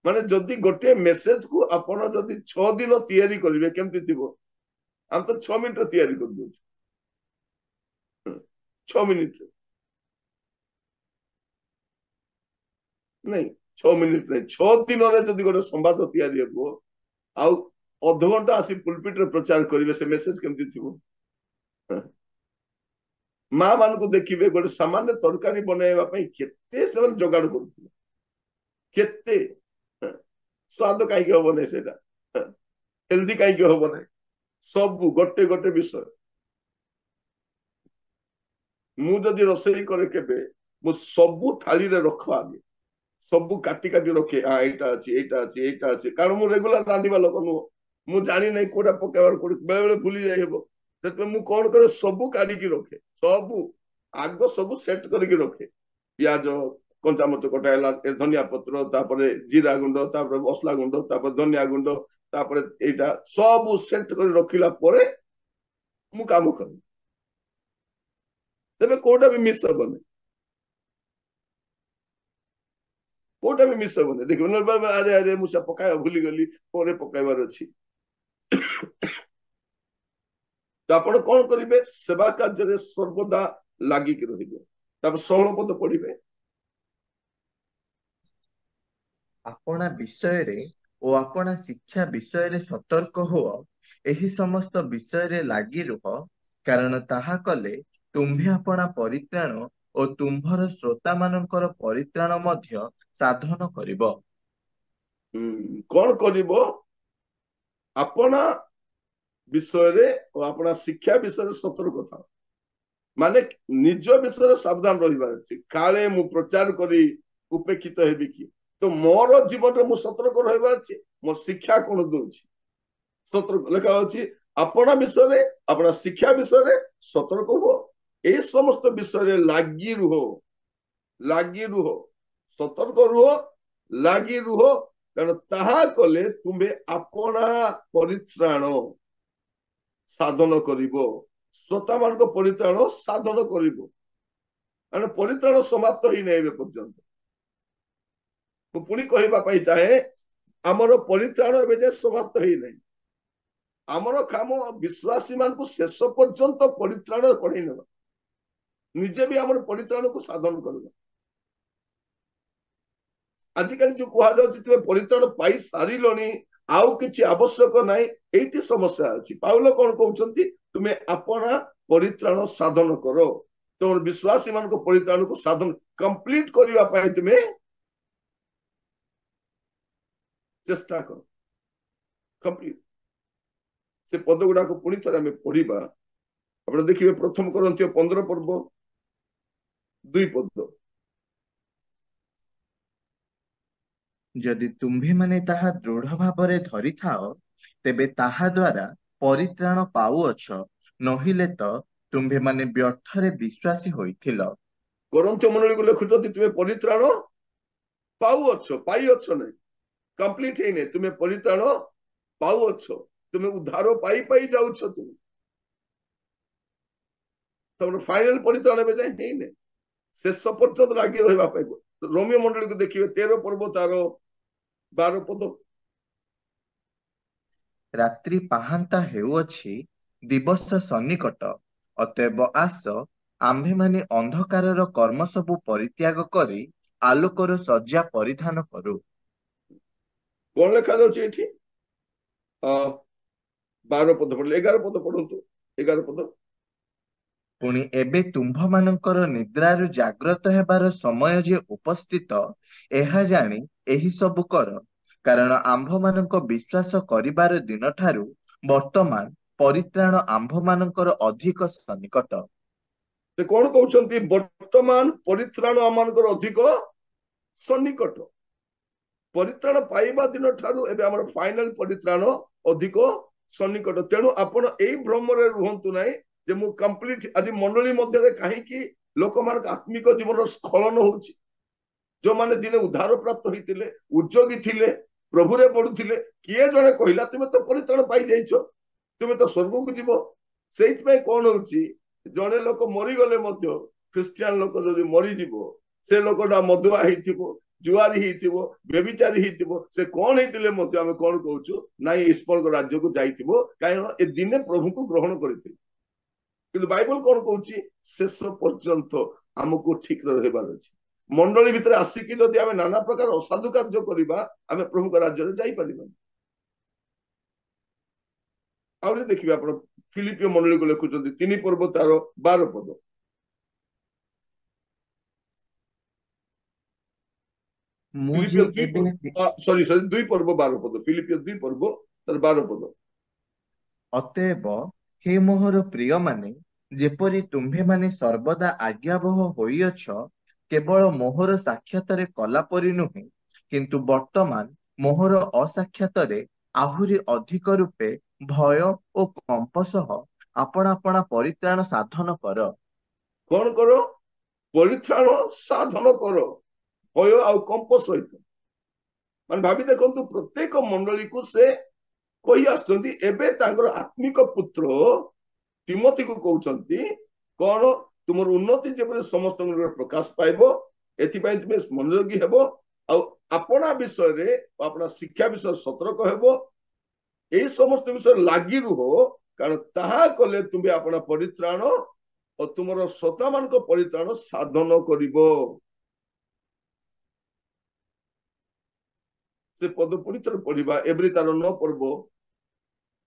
ମାନେ ଯଦି ଗୋଟିଏ ମେସେଜ କୁ ଆପଣ ଯଦି 6 ଦିନ ତିଆରି କରିବେ, କେମିତି ଥିବ? ଆମେ ତ 6 ମିନିଟରେ ତିଆରି କରିଦଉଛୁ, 6 ମିନିଟରେ। ନାଇଁ, 6 ମିନିଟ ନାଇଁ, 6 ଦିନରେ ଯଦି ଗୋଟେ ସମ୍ବାଦ ତିଆରି ହେବ ଆଉ ଅଧଘଣ୍ଟା ଆସି ପୁଲପିଟରେ ପ୍ରଚାର କରିବେ, ସେ ମେସେଜ କେମିତି ଥିବ? ମା ମାନଙ୍କୁ ଦେଖିବେ ଗୋଟେ ସାମାନ୍ୟ ତରକାରୀ ବନେଇବା ପାଇଁ କେତେ ସେମାନେ ଯୋଗାଡ଼ କରୁଥିଲେ, କେତେ। ସ୍ୱାଦ କାହିଁକି ହବ ନାହିଁ ସେଇଟା, ହେଲ୍ଦି କାହିଁକି ହବ ନାହିଁ, ସବୁ ଗୋଟେ ଗୋଟେ ବିଷୟ। ମୁଁ ଯଦି ରୋଷେଇ କରେ କେବେ, ମୁଁ ସବୁ ଥାଳିରେ ରଖ ଆଗେ, ସବୁ କାଟି କାଟି ରଖେ। ଏଇଟା ଅଛି, ଏଇଟା ଅଛି, ଏଇଟା ଅଛି, କାରଣ ମୁଁ ରେଗୁଲାର ରାନ୍ଧିବା ଲୋକ ନୁହଁ। ମୁଁ ଜାଣି ନାହିଁ କୋଉଟା ପକେଇବାର, କୋଉଟା ବେଳେ ବେଳେ ଭୁଲି ଯାଇ ହେବ। ସେଥିପାଇଁ ମୁଁ କଣ କରେ, ସବୁ କାଢିକି ରଖେ, ସବୁ ଆଗ ସବୁ ସେଟ୍ କରିକି ରଖେ। ପିଆଜ, କଞ୍ଚାମରିଚ କଟା ହେଲା, ଧନିଆ ପତ୍ର, ତାପରେ ଜିରା ଗୁଣ୍ଡ, ତାପରେ ମସଲା ଗୁଣ୍ଡ, ତାପରେ ଧନିଆ ଗୁଣ୍ଡ, ତାପରେ ଏଇଟା ସବୁ ସେଟ୍ କରି ରଖିଲା ପରେ ମୁଁ କାମ କରେ। ତେବେ କୋଉଟା ବି ମିସ୍ ହବନି, କୋଉଟା ବି ମିସ୍ ହବନି। ଦେଖିବ ଆରେ ଆରେ ମୁଁ ସେ ପକାଇବା ଭୁଲିଗଲି, ପରେ ପକାଇବାର ଅଛି। ତ ଆପଣ କଣ କରିବେ, ସେବା କାର୍ଯ୍ୟରେ ସର୍ବଦା ଲାଗିକି ରହିବେ। ତାପରେ 16 ପଦ ପଢିବେ, ଆପଣା ବିଷୟରେ ଓ ଆପଣା ଶିକ୍ଷା ବିଷୟରେ ସତର୍କ ହୁଅ, ଏହି ସମସ୍ତ ବିଷୟରେ ଲାଗି ରୁହ, କାରଣ ତାହା କଲେ ତୁମ୍ଭେ ଆପଣା ପରିତ୍ରାଣ ଓ ତୁମ୍ଭର ଶ୍ରୋତାମାନଙ୍କର ପରିତ୍ରାଣ ମଧ୍ୟ ସାଧନ କରିବ। କଣ କରିବ, ଆପଣା ବିଷୟରେ ଓ ଆପଣା ଶିକ୍ଷା ବିଷୟରେ ସତର୍କ ଥାଅ। ମାନେ ନିଜ ବିଷୟରେ ସାବଧାନ ରହିବାର ଅଛି। କାଳେ ମୁଁ ପ୍ରଚାର କରି ଉପେକ୍ଷିତ ହେବି କି? ତ ମୋର ଜୀବନରେ ମୁଁ ସତର୍କ ରହିବାର ଅଛି। ମୋ ଶିକ୍ଷା କଣ ଦଉଛି, ସତର୍କ ଲେଖା ଅଛି। ଆପଣା ବିଷୟରେ, ଆପଣା ଶିକ୍ଷା ବିଷୟରେ ସତର୍କ ହୁଅ, এই ସମସ୍ତ ବିଷୟରେ ଲାଗି ରୁହ, ଲାଗି ରୁହ, ସତର୍କ ରୁହ, ଲାଗି ରୁହ, କାରଣ ତାହା କଲେ ତୁମେ ଆପଣା ପରିତ୍ରାଣ ସାଧନ କରିବ, ଶ୍ରୋତା ମାନଙ୍କ ପରିତ୍ରାଣ ସାଧନ କରିବ। ମାନେ ପରିତ୍ରାଣ ସମାପ୍ତ ହେଇନାହିଁ ଏବେ ପର୍ଯ୍ୟନ୍ତ। ମୁଁ ପୁଣି କହିବା ପାଇଁ ଚାହେଁ, ଆମର ପରିତ୍ରାଣ ଏବେ ଯାଏ ସମାପ୍ତ ହେଇନାହିଁ। ଆମର କାମ ବିଶ୍ୱାସୀ ମାନଙ୍କୁ ଶେଷ ପର୍ଯ୍ୟନ୍ତ ପରିତ୍ରାଣ କଢେଇ ନେବା, ନିଜେ ବି ଆମର ପରିତ୍ରାଣକୁ ସାଧନ କରିବା। ଆଜିକାଲି ଯୋଉ କୁହାଯାଉଛି ତୁମେ ପରିତ୍ରାଣ ପାଇ ସାରିଲଣି, ଆଉ କିଛି ଆବଶ୍ୟକ ନାହିଁ, ଏଇଠି ସମସ୍ୟା ଅଛି। ପାଉଲ କଣ କହୁଛନ୍ତି, ତୁମେ ଆପଣା ପରିତ୍ରାଣ ସାଧନ କର। ତମର ବିଶ୍ୱାସୀ ମାନଙ୍କ ପରିତ୍ରାଣକୁ ସାଧନ କମ୍ପ୍ଲିଟ କରିବା ପାଇଁ ତୁମେ ଚେଷ୍ଟା କର, କମ୍ପ୍ଲିଟ। ସେ ପଦ ଗୁଡାକ ପୁଣି ଥରେ ଆମେ ପଢିବା। ଆପଣ ଦେଖିବେ 1 Corinthians 15 ପର୍ବ 2 ପଦ, ଯଦି ତୁମ୍ଭେମାନେ ତାହା ଦୃଢ ଭାବରେ ଧରିଥାଅ, ତେବେ ତାହା ଦ୍ୱାରା ପରିତ୍ରାଣ ପାଉଅଛ, ନହିଲେ ତ ତୁମ୍ଭେମାନେ ବ୍ୟର୍ଥରେ ବିଶ୍ୱାସୀ ହୋଇଥିଲ। କରନ୍ଥୀୟ ମଣ୍ଡଳୀକୁ ଲେଖୁଛନ୍ତି ତୁମେ ପରିତ୍ରାଣ ପାଉଅଛ, ପାଇଅଛ ନାହିଁ, କମ୍ପ୍ଲିଟ ହେଇନି, ତୁମେ ପରିତ୍ରାଣ ପାଉଅଛ, ତୁମେ ଉଦ୍ଧାର ପାଇ ପାଇ ଯାଉଛ, ତୁମେ ତମର ଫାଇନାଲ ପରିତ୍ରାଣ ଏବେ ଯାଏ ହେଇନି, ଶେଷ ପର୍ଯ୍ୟନ୍ତ ଲାଗି ରହିବା ପାଇଁ। ରୋମିଓ ମଣ୍ଡଳୀକୁ ଦେଖିବେ 13 ପର୍ବ ତାର 12 ପଦ। ରାତ୍ରି ପାହାନ୍ତା ହେଉଅଛି, ଦିବସ ସନ୍ନିକଟ, ଅତଏବ ଆସ, ଆମ୍ଭେମାନେ ଅନ୍ଧକାରର କର୍ମ ସବୁ ପରିତ୍ୟାଗ କରି ଆଲୋକର ଶଯ୍ୟା ପରିଧାନ କରୁ। କଣ ଲେଖାଯାଉଛି ଏଠି? 12 ପଦ ପଢିଲେ, 11 ପଦ ପଢନ୍ତୁ, 11 ପଦ। ପୁଣି ଏବେ ତୁମ୍ଭମାନଙ୍କର ନିଦ୍ରାରୁ ଜାଗ୍ରତ ହେବାର ସମୟ ଯେ ଉପସ୍ଥିତ, ଏହା ଜାଣି ଏହି ସବୁ କର, କାରଣ ଆମ୍ଭମାନଙ୍କ ବିଶ୍ୱାସ କରିବାର ଦିନଠାରୁ ବର୍ତ୍ତମାନ ପରିତ୍ରାଣ ଆମ୍ଭମାନଙ୍କର ଅଧିକ ସନ୍ନିକଟ। ସେ କଣ କହୁଛନ୍ତି? ବର୍ତ୍ତମାନ ପରିତ୍ରାଣ ଆମମାନଙ୍କର ଅଧିକ ସନ୍ନିକଟ। ପରିତ୍ରାଣ ପାଇବା ଦିନ ଠାରୁ ଏବେ ଆମର ଫାଇନାଲ ପରିତ୍ରାଣ ଅଧିକ ସନ୍ନିକଟ। ତେଣୁ ଆପଣ ଏଇ ଭ୍ରମରେ ରୁହନ୍ତୁ ନାହିଁ ଯେ ମୁଁ କମ୍ପ୍ଲିଟ। ଆଜି ମଣ୍ଡଳୀ ମଧ୍ୟରେ କାହିଁକି ଲୋକମାନଙ୍କ ଆତ୍ମିକ ଜୀବନର ସ୍ଖଳନ ହଉଛି? ଯୋଉମାନେ ଦିନେ ଉଦ୍ଧାର ପ୍ରାପ୍ତ ହେଇଥିଲେ, ଉଦ୍ଯୋଗୀ ଥିଲେ, ପ୍ରଭୁରେ ପଢୁଥିଲେ, କିଏ ଜଣେ କହିଲା ତୁମେ ତ ପରିତ୍ରାଣ ପାଇଯାଇଛ, ତୁମେ ତ ସ୍ୱର୍ଗକୁ ଯିବ। ସେଇଥିପାଇଁ କଣ ହଉଛି, ଜଣେ ଲୋକ ମରିଗଲେ ମଧ୍ୟ, ଖ୍ରୀଷ୍ଟିଆନ ଲୋକ ଯଦି ମରିଯିବ, ସେ ଲୋକଟା ମଦୁଆ ହେଇଥିବ, ଜୁଆରୀ ହେଇଥିବ, ବ୍ୟଭିଚାରୀ ହେଇଥିବ, ସେ କଣ ହେଇଥିଲେ ମଧ୍ୟ ଆମେ କଣ କହୁଛୁ? ନାଇଁ ଈଶ୍ୱରଙ୍କ ରାଜ୍ୟକୁ ଯାଇଥିବ, କାରଣ ଏ ଦିନେ ପ୍ରଭୁଙ୍କୁ ଗ୍ରହଣ କରିଥିଲେ। କିନ୍ତୁ ବାଇବଲ କଣ କହୁଛି? ଶେଷ ପର୍ଯ୍ୟନ୍ତ ଆମକୁ ଠିକ ରହିବାର ଅଛି। ମଣ୍ଡଳୀ ଭିତରେ ଆସିକି ଯଦି ଆମେ ନାନା ପ୍ରକାର ଅସାଧୁ କାର୍ଯ୍ୟ କରିବା, ଆମେ ପ୍ରଭୁଙ୍କ ରାଜ୍ୟରେ ଯାଇପାରିବାନି। ଆହୁରି ଦେଖିବେ ଆପଣ, ଫିଲିପିଓ ମଣ୍ଡଳୀକୁ ଲେଖୁଛନ୍ତି 3 ପର୍ବ ତାର 12 ପଦ। ମୁଁ ଯେ ଫିଲିପିଓ 2 ଏବେ ପର୍ବ, ସରି 2 ପର୍ବ 12 ପଦ, ଫିଲିପିଓ 2 ପର୍ବ ତାର 12 ପଦ। ଅତଏବ ହେ ମୋହର ପ୍ରିୟମାନେ, ଯେପରି ତୁମ୍ଭେମାନେ ସର୍ବଦା ଆଜ୍ଞାବହ ହୋଇଅଛ, କେବଳ ମୋହର ସାକ୍ଷାତରେ କଲା ପରି ନୁହେଁ, କିନ୍ତୁ ବର୍ତ୍ତମାନ ମୋହର ଅସାକ୍ଷାତରେ ଆହୁରି ଅଧିକ ରୂପେ ଭୟ ଓ କମ୍ପ ସହ ଆପଣା ଆପଣା ପରିତ୍ରାଣ ସାଧନ କର। କଣ କର? ପରିତ୍ରାଣ ସାଧନ କର, ଭୟ ଆଉ କମ୍ପ ସହିତ। ମାନେ ଭାବି ଦେଖନ୍ତୁ, ପ୍ରତ୍ୟେକ ମଣ୍ଡଳୀକୁ ସେ କହି ଆସୁଛନ୍ତି। ଏବେ ତାଙ୍କର ଆତ୍ମିକ ପୁତ୍ର ତିମୋଥୀକୁ କହୁଛନ୍ତି କଣ? ତୁମର ଉନ୍ନତି ଯେପରି ସମସ୍ତଙ୍କର ପ୍ରକାଶ ପାଇବ, ଏଥିପାଇଁ ତୁମେ ମନୋଯୋଗୀ ହେବ, ଆଉ ଆପଣା ବିଷୟରେ, ଆପଣା ଶିକ୍ଷା ବିଷୟରେ ସତର୍କ ହେବ, এই ସମସ୍ତ ବିଷୟରେ ଲାଗି ରୁହ, କାରଣ ତାହା କଲେ ତୁମେ ଆପଣା ପରିତ୍ରାଣ ଓ ତୁମର ସତାମାନଙ୍କ ପରିତ୍ରାଣ ସାଧନ କରିବ। ସେ ପଦ ପୁଣି ଥରେ ପଢିବା, ଏବ୍ରି ତାର 9 ପର୍ବ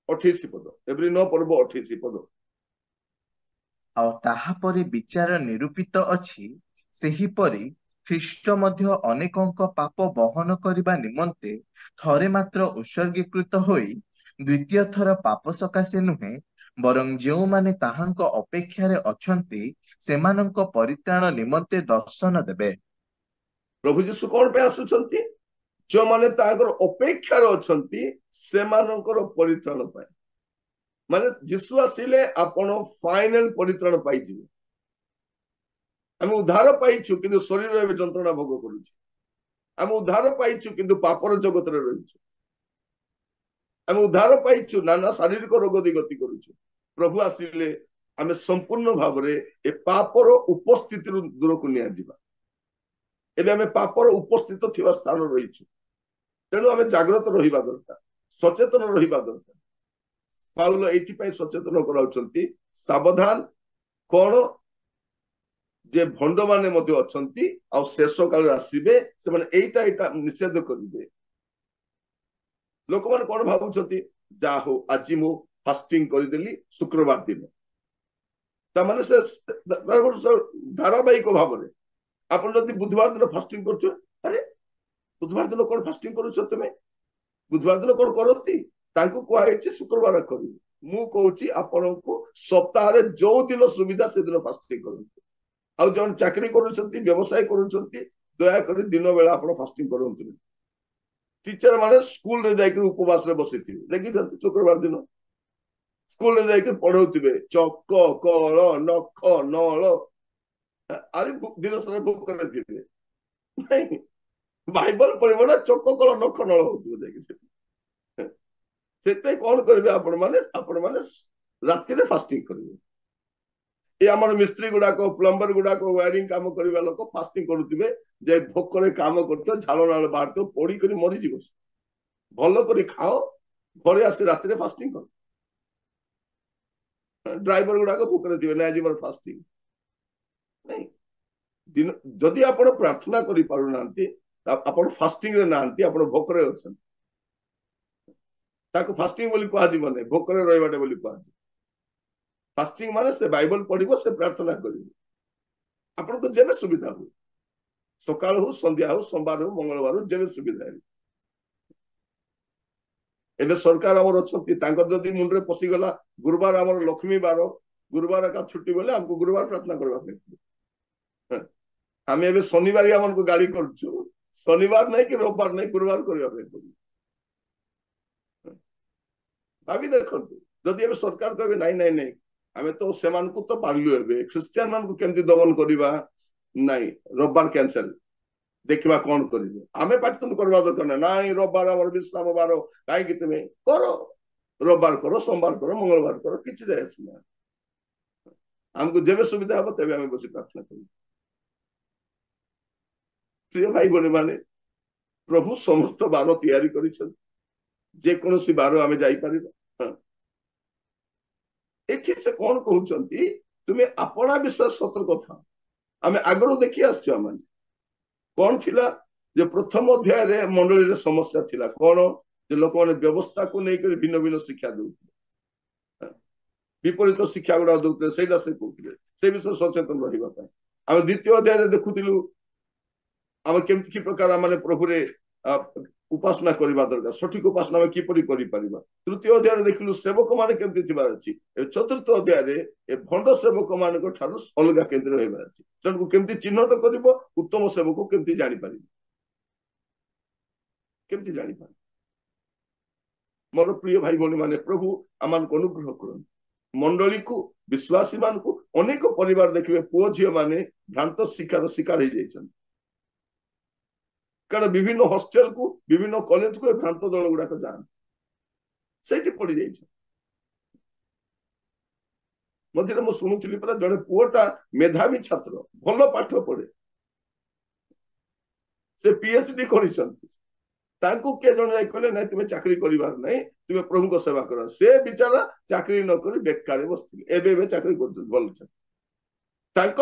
28 ପଦ, ଏବ୍ରି 9 ପର୍ବ 28 ପଦ। ଆଉ ତାହାପରେ ବିଚାର ନିରୂପିତ ଅଛି, ସେହିପରି ଖ୍ରୀଷ୍ଟ ମଧ୍ୟ ଅନେକଙ୍କ ପାପ ବହନ କରିବା ନିମନ୍ତେ ଥରେ ମାତ୍ର ଉତ୍ସର୍ଗୀକୃତ ହୋଇ ଦ୍ୱିତୀୟ ଥର ପାପ ସକାଶେ ନୁହେଁ, ବରଂ ଯେଉଁମାନେ ତାହାଙ୍କ ଅପେକ୍ଷାରେ ଅଛନ୍ତି, ସେମାନଙ୍କ ପରିତ୍ରାଣ ନିମନ୍ତେ ଦର୍ଶନ ଦେବେ। ପ୍ରଭୁ ଯୀଶୁ କଣ ପାଇଁ ଆସୁଛନ୍ତି? ଯୋଉମାନେ ତାଙ୍କର ଅପେକ୍ଷାରେ ଅଛନ୍ତି, ସେମାନଙ୍କର ପରିତ୍ରାଣ ପାଇଁ। ମାନେ ଯୀଶୁ ଆସିଲେ ଆପଣ ଫାଇନାଲ ପରିତ୍ରାଣ ପାଇଯିବେ। ଆମେ ଉଦ୍ଧାର ପାଇଛୁ, କିନ୍ତୁ ଶରୀର ଏବେ ଯନ୍ତ୍ରଣା ଭୋଗ କରୁଛୁ। ଆମେ ଉଦ୍ଧାର ପାଇଛୁ, କିନ୍ତୁ ପାପର ଜଗତରେ ରହିଛୁ। ଆମେ ଉଦ୍ଧାର ପାଇଛୁ, ନାନା ଶାରୀରିକ ରୋଗ ଦେଇ ଗତି କରୁଛୁ। ପ୍ରଭୁ ଆସିଲେ ଆମେ ସମ୍ପୂର୍ଣ୍ଣ ଭାବରେ ଏ ପାପର ଉପସ୍ଥିତିରୁ ଦୂରକୁ ନିଆଯିବା। ଏବେ ଆମେ ପାପର ଉପସ୍ଥିତ ଥିବା ସ୍ଥାନ ରହିଛୁ। ତେଣୁ ଆମେ ଜାଗ୍ରତ ରହିବା ଦରକାର, ସଚେତନ ରହିବା ଦରକାର। ପାଉଲ ଏଇଥିପାଇଁ ସଚେତନ କରାଉଛନ୍ତି, ସାବଧାନ କଣ? ଯେ ଭଣ୍ଡମାନେ ମଧ୍ୟ ଅଛନ୍ତି, ଆଉ ଶେଷ କାଳରେ ଆସିବେ, ସେମାନେ ଏଇଟା ନିଷେଧ କରିବେ। ଲୋକମାନେ କଣ ଭାବୁଛନ୍ତି? ଯାହା ହଉ ଆଜି ମୁଁ ଫାଷ୍ଟିଂ କରିଦେଲି ଶୁକ୍ରବାର ଦିନ, ତାମାନେ ସେ ଧାରାବାହିକ ଭାବରେ। ଆପଣ ଯଦି ବୁଧବାର ଦିନ ଫାଷ୍ଟିଂ କରୁଛ, ଆରେ ବୁଧବାର ଦିନ କଣ ଫାଷ୍ଟିଂ କରୁଛ ତୁମେ? ବୁଧବାର ଦିନ କଣ କରନ୍ତି? ତାଙ୍କୁ କୁହାଯାଇଛି ଶୁକ୍ରବାର କରିବେ। ମୁଁ କହୁଛି ଆପଣଙ୍କୁ ସପ୍ତାହରେ ଯୋଉ ଦିନ ସୁବିଧା ସେଦିନ ଫାଷ୍ଟିଂ କରନ୍ତୁ। ଆଉ ଜଣେ ଚାକିରି କରୁଛନ୍ତି, ବ୍ୟବସାୟ କରୁଛନ୍ତି, ଦୟାକରି ଦିନ ବେଳା ଆପଣ ଫାଷ୍ଟିଂ କରନ୍ତୁନି। ଟିଚର ମାନେ ସ୍କୁଲରେ ଯାଇକି ଉପବାସରେ ବସିଥିବେ, ଦେଖିଛନ୍ତି ଶୁକ୍ରବାର ଦିନ? स्कूल जाके पढ़ाउथिबे चक कल नख नल आरे दिन सारा बुक करथिबे नहीं बाइबल पढ़िबो ना चक कल नख नल होथिबे जाके सेते कोन करबे आपण माने राति रे फास्टिंग करबे ये आमर मिस्त्री गुड़ाक प्लम्बर गुड़ाक वायरिंग काम करवा लोक फास्टिंग करुवे जे भोकरे काम कर झाल नाल बाहर तो पड़ी कर मरीज भल कर खाओ घरे आसी राति फास्टिंग कर ड्राइवर गुड़ाक भोकरे थे ना आज मोर फास्टिंग नहीं दिन जदि आप प्रार्थना कर पारु ना फास्टिंग रे ना आप भोकरे अच्छा फास्टिंग बोली कहजिब ना भोकरे रही बोली कहजिब फास्टिंग माने से बाइबल पढ़िबो से प्रार्थना करिबो आपन को जेबे सुविधा हो सकाळ हो संध्या हो सोमवार हो मंगलवार हो जेबे सुविधा है एबे सरकार हमर अछंती तांकर जदी मुंडरे पसी गला गुरुवार हमर लक्ष्मी बार गुरुवार का छुट्टी बोले हमको गुरुवार प्रार्थना करबा पे हम एबे शनिवार हमन को गाड़ी करछु शनिवार नहीं कि रविवार नहीं गुरुवार करबा पे भाभी देखंतु जदी एबे सरकार कहबे नहीं नहीं नहीं आमे तो सेमान को तो पारलु एबे क्रिश्चियन मान को केमती दमन करबा नहीं रविवार कैंसिल देखिबा कोन करिबे आमे पाठन करबा दरकार नहीं रविवार हमर विश्राम बार काई कि तुमे करो रविवार करो सोमवार करो मंगलवार करो किछि जाय अछि ना हमको जेबे सुविधा हो तबे हमें बसी प्रार्थना करू प्रिय भाई बने माने प्रभु समस्त बार तैयारी करिछन जे कोनोसी बार आमे जाई परिबा एठी से कौन कहउचंती तुमे अपना विषय सतर्क था आमे आगरो देखि आछो आमे कौन थिला जे प्रथम अध्याय रे मंडली रे समस्या थिला कौन जे लोक माने व्यवस्था को नै कर भिन्न भिन्न शिक्षा दउते विपरीत शिक्षा गुडा दउते सेटा से कहउते से विषय सचेतन रहिबा पय आमे द्वितीय अध्याय रे देखुतिलु आमे केमति कि प्रकार माने प्रभु रे उपासना करबा दरकार सठिक उपासना में किपरि करि परिबा तृतीय अध्याय देखलु सेवक माने केमति थिबार अछि चतुर्थ अध्याय रे ए भंड सेवक माने को ठारु अलगा केंद्र रहबार अछि जनको केमति चिन्हट करिवो उत्तम सेवक को केमति जानि परिबो केमति जानि पारि मोर प्रिय भाई बहन माने प्रभु आमान को अनुग्रह करन मंडली को विश्वासी मान को अनेक परिवार देखिबे पुओ झियो माने भ्रांत शिकार हो जाइछन कारण विभिन्न हॉस्टेल को विभिन्न कॉलेज को भ्रांत दल गुड़ाक जान से पड़ जाइए मझे मुझे शुणुली परा जड़े पुओटा मेधावी छात्र भल पाठ पढ़े से पीएचडी किए जन कहले ना तुम्हें चाकरी करिवार नहीं तुम्हें प्रभु को सेवा कर से बिचारा चाकरी न करी बेकार बसते एबे चाकरी कर भल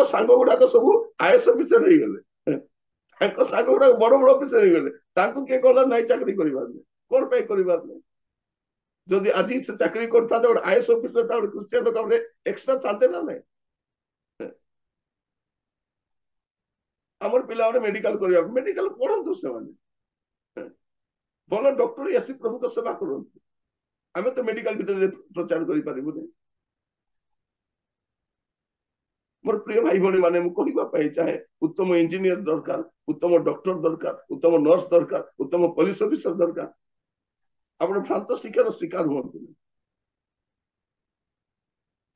सांग गुड़ाक सब आईएएस ऑफिसर हो गले सांग गुड़ा बड़ बड़ ऑफिसर हो गले किए कहला ना चाकरी करिवार नहीं कौन पे करिवार नहीं जदि आज से चाकरी करता आईएएस ऑफिसर क्रिश्चियन काम एक्स्ट्रा थाते ना नहीं आमर पिला मेडिकल करिया मेडिकल पढ़ंतु से माने भल डॉक्टर आसी प्रभु को सेवा करंतु आमे तो मेडिकल भीतर प्रचार करि परिबो नै मोर प्रिय भाई भणी माने मु कहिबा पई चाहे उत्तम इंजीनियर दरकार उत्तम डॉक्टर दरकार उत्तम नर्स दरकार उत्तम पुलिस ऑफिसर दरकार आपण भ्रांत शिक्षार शिकार हुअन्तु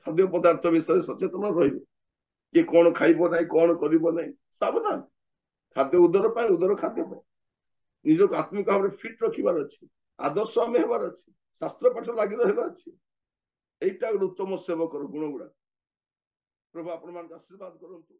खाद्य पदार्थ विषय सचेतन रहिबो कि कौन खाइबो नै कौन करिबो नै सावधान खाद्य उदर पाए उदर खाद्य पाए निज को आत्मिक भाव फिट रखिबार अछि आदर्श आमे हेबार अछि शास्त्र पाठ लागि रहबार अछि एटा उत्तम सेवक गुण गुड़ा प्रभु आपण मान आशीर्वाद करंतु।